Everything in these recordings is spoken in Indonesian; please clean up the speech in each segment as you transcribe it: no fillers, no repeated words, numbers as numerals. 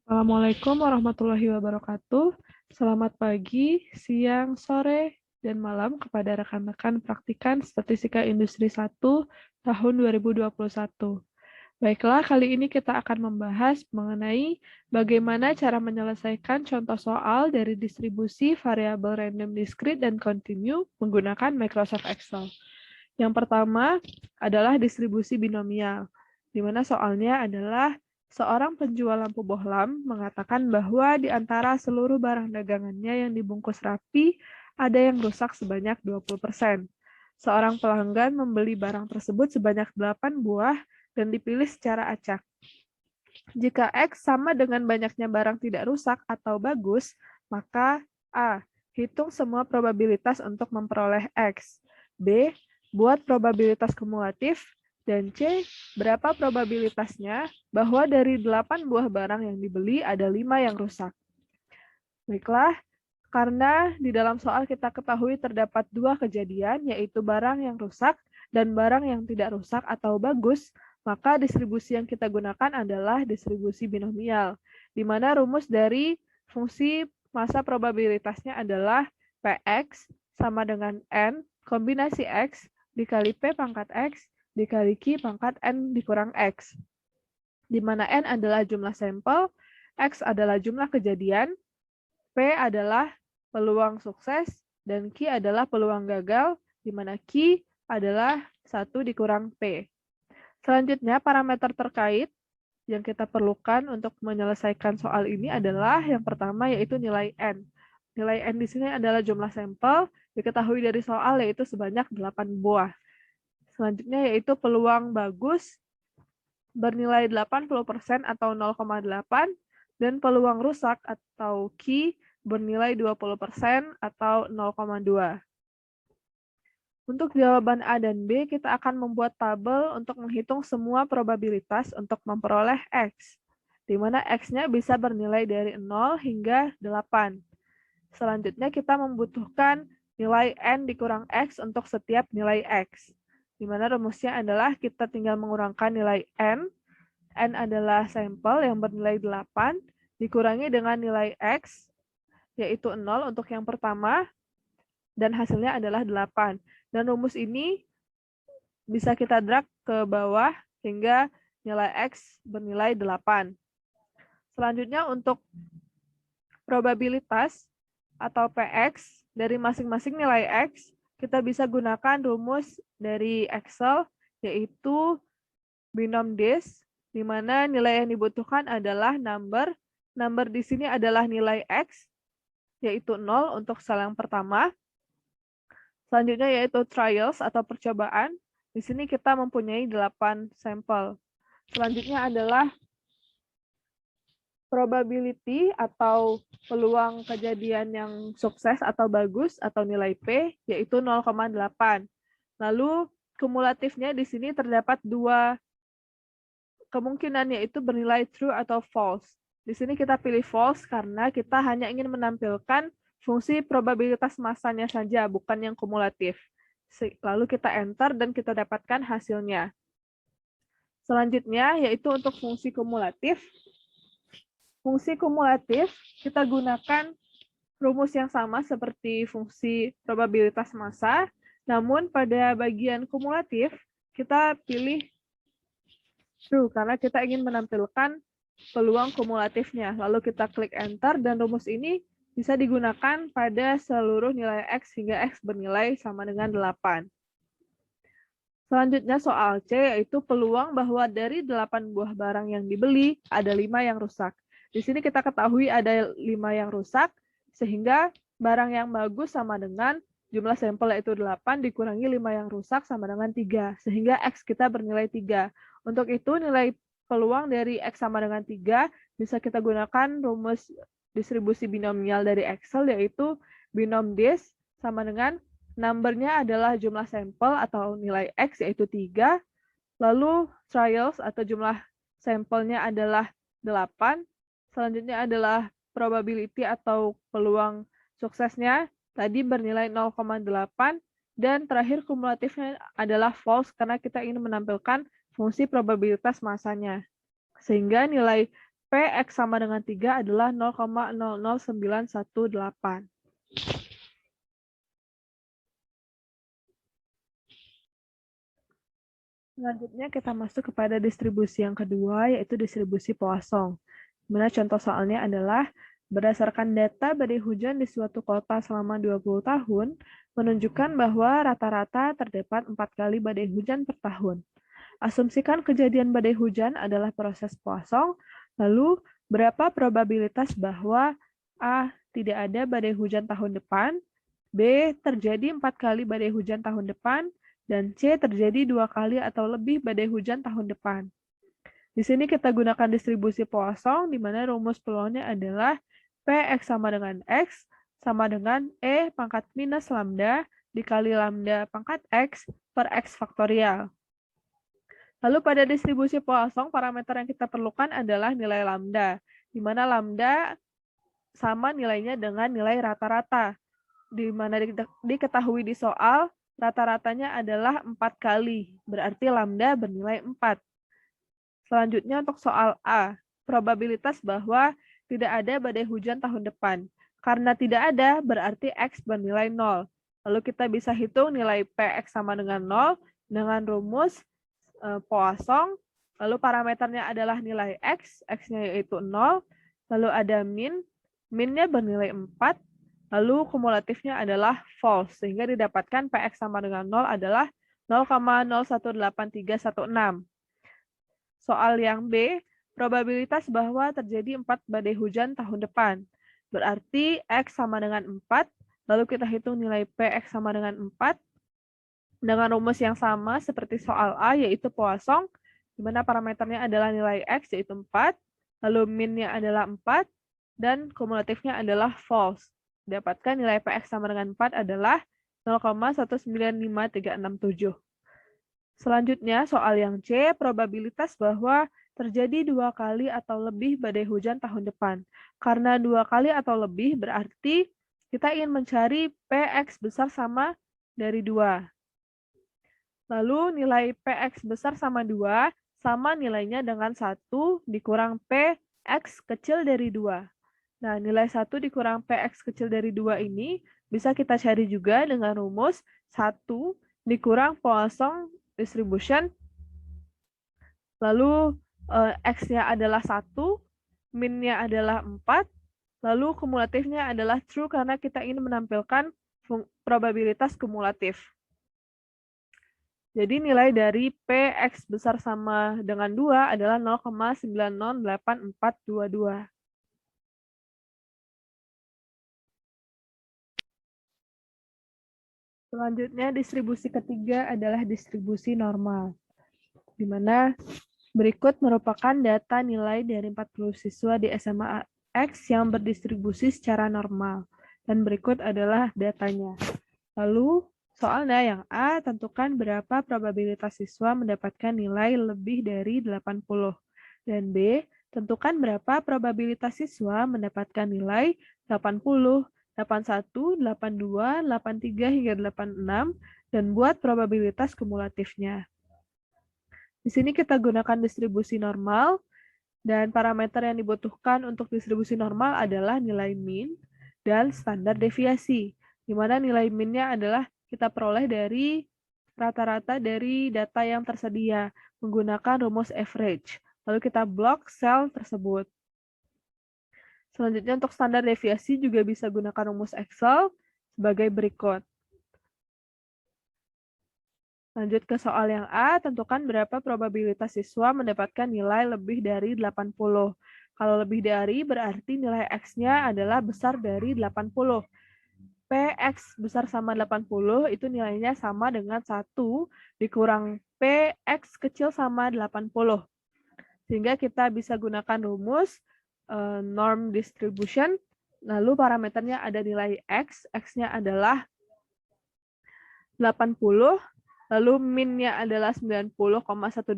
Assalamualaikum warahmatullahi wabarakatuh. Selamat pagi, siang, sore, dan malam kepada rekan-rekan praktikan Statistika Industri 1 tahun 2021. Baiklah, kali ini kita akan membahas mengenai bagaimana cara menyelesaikan contoh soal dari distribusi variabel random discrete dan continue menggunakan Microsoft Excel. Yang pertama adalah distribusi binomial, di mana soalnya adalah seorang penjual lampu bohlam mengatakan bahwa di antara seluruh barang dagangannya yang dibungkus rapi, ada yang rusak sebanyak 20%. Seorang pelanggan membeli barang tersebut sebanyak 8 buah dan dipilih secara acak. Jika X sama dengan banyaknya barang tidak rusak atau bagus, maka A. Hitung semua probabilitas untuk memperoleh X. B. Buat probabilitas kumulatif. Dan C. Berapa probabilitasnya bahwa dari 8 buah barang yang dibeli ada 5 yang rusak. Baiklah, karena di dalam soal kita ketahui terdapat dua kejadian, yaitu barang yang rusak dan barang yang tidak rusak atau bagus, maka distribusi yang kita gunakan adalah distribusi binomial, di mana rumus dari fungsi massa probabilitasnya adalah Px sama dengan N kombinasi X dikali P pangkat X dikali Q pangkat N dikurang X, di mana N adalah jumlah sampel, X adalah jumlah kejadian, P adalah peluang sukses, dan Q adalah peluang gagal, di mana Q adalah 1 dikurang P. Selanjutnya, parameter terkait yang kita perlukan untuk menyelesaikan soal ini adalah yang pertama yaitu nilai N. Nilai N di sini adalah jumlah sampel, diketahui dari soal yaitu sebanyak 8 buah. Selanjutnya yaitu peluang bagus bernilai 80% atau 0,8 dan peluang rusak atau Q bernilai 20% atau 0,2. Untuk jawaban A dan B, kita akan membuat tabel untuk menghitung semua probabilitas untuk memperoleh X, di mana X-nya bisa bernilai dari 0 hingga 8. Selanjutnya kita membutuhkan nilai N dikurang X untuk setiap nilai X, di mana rumusnya adalah kita tinggal mengurangkan nilai N. N adalah sampel yang bernilai 8, dikurangi dengan nilai X, yaitu 0 untuk yang pertama, dan hasilnya adalah 8. Dan rumus ini bisa kita drag ke bawah hingga nilai X bernilai 8. Selanjutnya untuk probabilitas atau Px dari masing-masing nilai X, kita bisa gunakan rumus dari Excel, yaitu binom dis, di mana nilai yang dibutuhkan adalah number. Number di sini adalah nilai X, yaitu 0 untuk sel yang pertama. Selanjutnya yaitu trials atau percobaan. Di sini kita mempunyai 8 sampel. Selanjutnya adalah probability atau peluang kejadian yang sukses atau bagus atau nilai P, yaitu 0,8. Lalu kumulatifnya di sini terdapat dua kemungkinan, yaitu bernilai true atau false. Di sini kita pilih false karena kita hanya ingin menampilkan fungsi probabilitas massanya saja, bukan yang kumulatif. Lalu kita enter dan kita dapatkan hasilnya. Selanjutnya yaitu untuk fungsi kumulatif. Fungsi kumulatif kita gunakan rumus yang sama seperti fungsi probabilitas massa, namun pada bagian kumulatif kita pilih true karena kita ingin menampilkan peluang kumulatifnya. Lalu kita klik enter dan rumus ini bisa digunakan pada seluruh nilai X hingga X bernilai sama dengan 8. Selanjutnya soal C, yaitu peluang bahwa dari 8 buah barang yang dibeli, ada 5 yang rusak. Di sini kita ketahui ada 5 yang rusak, sehingga barang yang bagus sama dengan jumlah sampel yaitu 8 dikurangi 5 yang rusak sama dengan 3, sehingga X kita bernilai 3. Untuk itu nilai peluang dari X sama dengan 3 bisa kita gunakan rumus distribusi binomial dari Excel, yaitu binom dis sama dengan number-nya adalah jumlah sampel atau nilai X, yaitu 3. Lalu trials atau jumlah sampelnya adalah 8. Selanjutnya adalah probability atau peluang suksesnya tadi bernilai 0,8. Dan terakhir kumulatifnya adalah false karena kita ingin menampilkan fungsi probabilitas massanya. Sehingga nilai PX sama dengan 3 adalah 0,00918. Selanjutnya kita masuk kepada distribusi yang kedua, yaitu distribusi Poisson. Dimana contoh soalnya adalah berdasarkan data badai hujan di suatu kota selama 20 tahun, menunjukkan bahwa rata-rata terdapat 4 kali badai hujan per tahun. Asumsikan kejadian badai hujan adalah proses Poisson, lalu berapa probabilitas bahwa A. Tidak ada badai hujan tahun depan, B. Terjadi 4 kali badai hujan tahun depan, dan C. Terjadi 2 kali atau lebih badai hujan tahun depan. Di sini kita gunakan distribusi Poisson, di mana rumus peluangnya adalah Px sama dengan X sama dengan E pangkat minus lambda dikali lambda pangkat X per X faktorial. Lalu pada distribusi Poisson, parameter yang kita perlukan adalah nilai lambda, di mana lambda sama nilainya dengan nilai rata-rata, di mana diketahui di soal, rata-ratanya adalah 4 kali, berarti lambda bernilai 4. Selanjutnya untuk soal A, probabilitas bahwa tidak ada badai hujan tahun depan. Karena tidak ada, berarti X bernilai 0. Lalu kita bisa hitung nilai Px sama dengan 0 dengan rumus Poisson. Lalu parameternya adalah nilai X, X-nya yaitu 0. Lalu ada min, minnya bernilai 4. Lalu kumulatifnya adalah false, sehingga didapatkan Px sama dengan 0 adalah 0,018316. Soal yang B, probabilitas bahwa terjadi 4 badai hujan tahun depan. Berarti X sama dengan 4, lalu kita hitung nilai Px sama dengan 4, dengan rumus yang sama seperti soal A, yaitu Poisson, di mana parameternya adalah nilai X, yaitu 4, lalu minnya adalah 4, dan kumulatifnya adalah false. Dapatkan nilai Px sama dengan 4 adalah 0,195367. Selanjutnya, soal yang C, probabilitas bahwa terjadi 2 kali atau lebih badai hujan tahun depan. Karena 2 kali atau lebih berarti kita ingin mencari Px besar sama dari 2. Lalu nilai Px besar sama 2 sama nilainya dengan 1 dikurang Px kecil dari 2. Nah, nilai 1 dikurang Px kecil dari 2 ini bisa kita cari juga dengan rumus 1 dikurang Poisson distribution. Lalu X-nya adalah 1, min-nya adalah 4, lalu kumulatifnya adalah true karena kita ingin menampilkan probabilitas kumulatif. Jadi nilai dari Px besar sama dengan 2 adalah 0,908422. Selanjutnya, distribusi ketiga adalah distribusi normal, di mana berikut merupakan data nilai dari 40 siswa di SMA X yang berdistribusi secara normal. Dan berikut adalah datanya. Lalu, soalnya yang A, tentukan berapa probabilitas siswa mendapatkan nilai lebih dari 80. Dan B, tentukan berapa probabilitas siswa mendapatkan nilai 80, 81, 82, 83, hingga 86, dan buat probabilitas kumulatifnya. Di sini kita gunakan distribusi normal, dan parameter yang dibutuhkan untuk distribusi normal adalah nilai min dan standar deviasi, di mana nilai min-nya adalah kita peroleh dari rata-rata dari data yang tersedia menggunakan rumus average. Lalu kita blok sel tersebut. Selanjutnya untuk standar deviasi juga bisa gunakan rumus Excel sebagai berikut. Lanjut ke soal yang A, tentukan berapa probabilitas siswa mendapatkan nilai lebih dari 80. Kalau lebih dari berarti nilai X-nya adalah besar dari 80. Px besar sama 80 itu nilainya sama dengan 1 dikurang Px kecil sama 80. Sehingga kita bisa gunakan rumus norm distribution, lalu parameternya ada nilai X, X-nya adalah 80, lalu min-nya adalah 90,125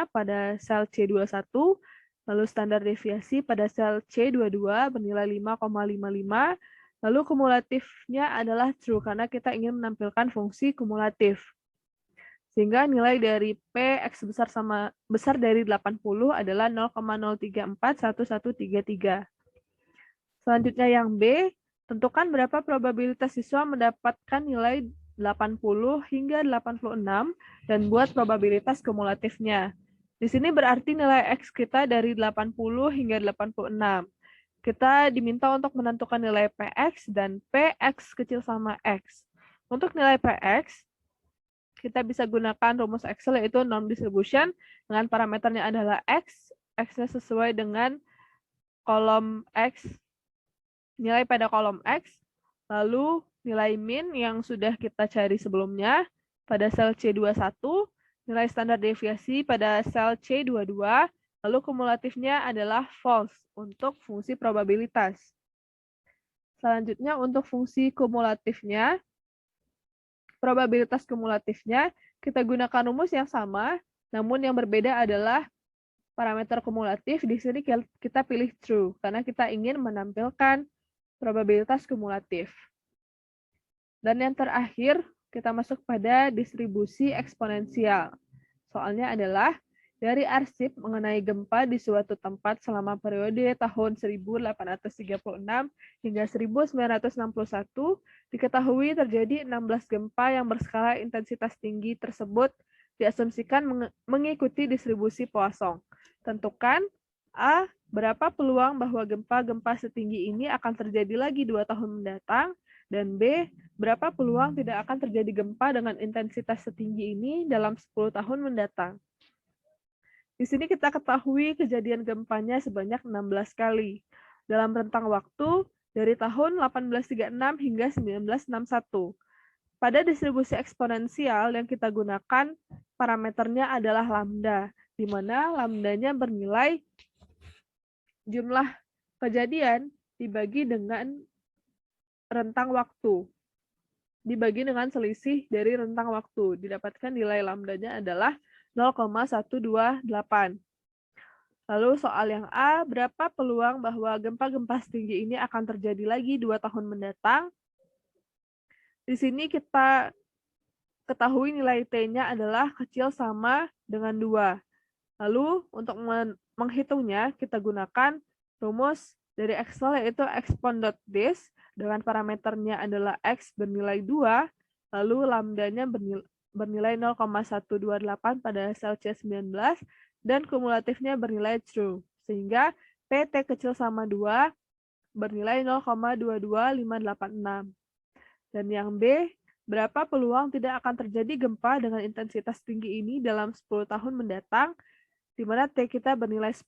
pada sel C21, lalu standar deviasi pada sel C22 bernilai 5,55, lalu kumulatifnya adalah true karena kita ingin menampilkan fungsi kumulatif. Sehingga nilai dari P X besar dari 80 adalah 0,0341133. Selanjutnya yang B, tentukan berapa probabilitas siswa mendapatkan nilai 80 hingga 86 dan buat probabilitas kumulatifnya. Di sini berarti nilai X kita dari 80 hingga 86. Kita diminta untuk menentukan nilai PX dan PX kecil sama X. Untuk nilai PX, kita bisa gunakan rumus Excel yaitu norm distribution dengan parameternya adalah X, X-nya sesuai dengan kolom X, nilai pada kolom X, lalu nilai min yang sudah kita cari sebelumnya pada sel C21, nilai standar deviasi pada sel C22, lalu kumulatifnya adalah false untuk fungsi probabilitas. Selanjutnya untuk fungsi kumulatifnya, probabilitas kumulatifnya, kita gunakan rumus yang sama, namun yang berbeda adalah parameter kumulatif. Di sini kita pilih true, karena kita ingin menampilkan probabilitas kumulatif. Dan yang terakhir, kita masuk pada distribusi eksponensial. Soalnya adalah, dari arsip mengenai gempa di suatu tempat selama periode tahun 1836 hingga 1961, diketahui terjadi 16 gempa yang berskala intensitas tinggi tersebut diasumsikan mengikuti distribusi Poisson. Tentukan A. Berapa peluang bahwa gempa-gempa setinggi ini akan terjadi lagi 2 tahun mendatang, dan B. Berapa peluang tidak akan terjadi gempa dengan intensitas setinggi ini dalam 10 tahun mendatang. Di sini kita ketahui kejadian gempanya sebanyak 16 kali dalam rentang waktu dari tahun 1836 hingga 1961. Pada distribusi eksponensial yang kita gunakan, parameternya adalah lambda, di mana lambdanya bernilai jumlah kejadian dibagi dengan rentang waktu, dibagi dengan selisih dari rentang waktu. Didapatkan nilai lambdanya adalah 0,128. Lalu soal yang A, berapa peluang bahwa gempa-gempa setinggi ini akan terjadi lagi 2 tahun mendatang? Di sini kita ketahui nilai T-nya adalah kecil sama dengan 2. Lalu untuk menghitungnya, kita gunakan rumus dari Excel yaitu expon.dis dengan parameternya adalah X bernilai 2, lalu lambdanya bernilai 0,128 pada sel C19, dan kumulatifnya bernilai true. Sehingga PT kecil sama 2 bernilai 0,22586. Dan yang B, berapa peluang tidak akan terjadi gempa dengan intensitas tinggi ini dalam 10 tahun mendatang, di mana T kita bernilai 10,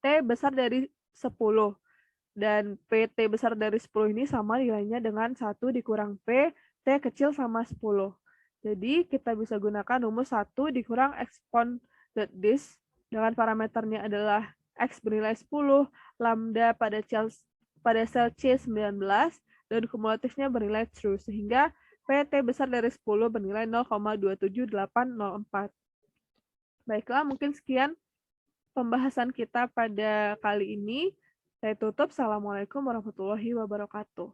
T besar dari 10. Dan PT besar dari 10 ini sama nilainya dengan 1 dikurang P, T kecil sama 10. Jadi kita bisa gunakan rumus 1 dikurang expon.dis dengan parameternya adalah X bernilai 10, lambda pada sel C19, dan kumulatifnya bernilai true. Sehingga PT besar dari 10 bernilai 0,27804. Baiklah, mungkin sekian pembahasan kita pada kali ini. Saya tutup. Assalamualaikum warahmatullahi wabarakatuh.